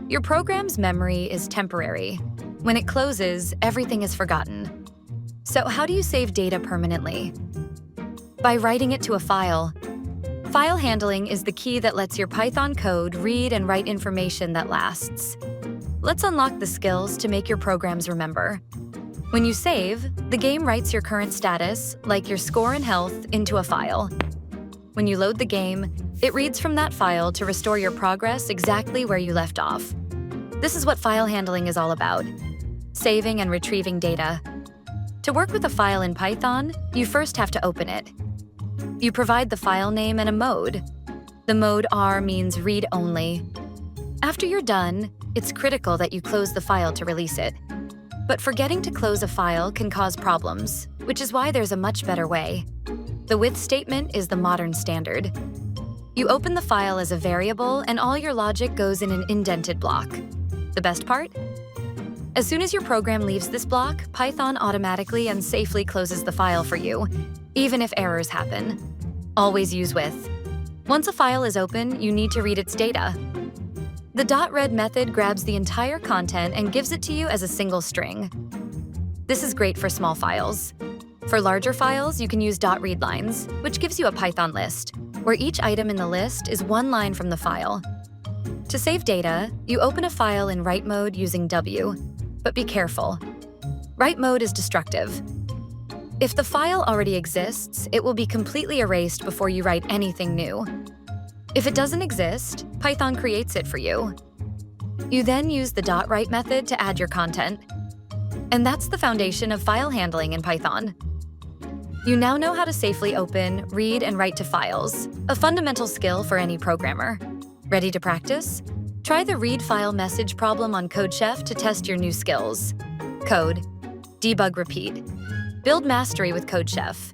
Your program's memory is temporary. When it closes, everything is forgotten. So how do you save data permanently? By writing it to a file. File handling is the key that lets your Python code read and write information that lasts. Let's unlock the skills to make your programs remember. When you save, the game writes your current status, like your score and health, into a file. When you load the game, it reads from that file to restore your progress exactly where you left off. This is what file handling is all about: saving and retrieving data. To work with a file in Python, you first have to open it. You provide the file name and a mode. The mode R means read only. After you're done, it's critical that you close the file to release it. But forgetting to close a file can cause problems, which is why there's a much better way. The with statement is the modern standard. You open the file as a variable and all your logic goes in an indented block. The best part? As soon as your program leaves this block, Python automatically and safely closes the file for you, even if errors happen. Always use with. Once a file is open, you need to read its data. The .read method grabs the entire content and gives it to you as a single string. This is great for small files. For larger files, you can use .readlines, which gives you a Python list, where each item in the list is one line from the file. To save data, you open a file in write mode using W, but be careful. Write mode is destructive. If the file already exists, it will be completely erased before you write anything new. If it doesn't exist, Python creates it for you. You then use the .write method to add your content. And that's the foundation of file handling in Python. You now know how to safely open, read, and write to files, a fundamental skill for any programmer. Ready to practice? Try the read file message problem on CodeChef to test your new skills. Code, debug, repeat. Build mastery with CodeChef.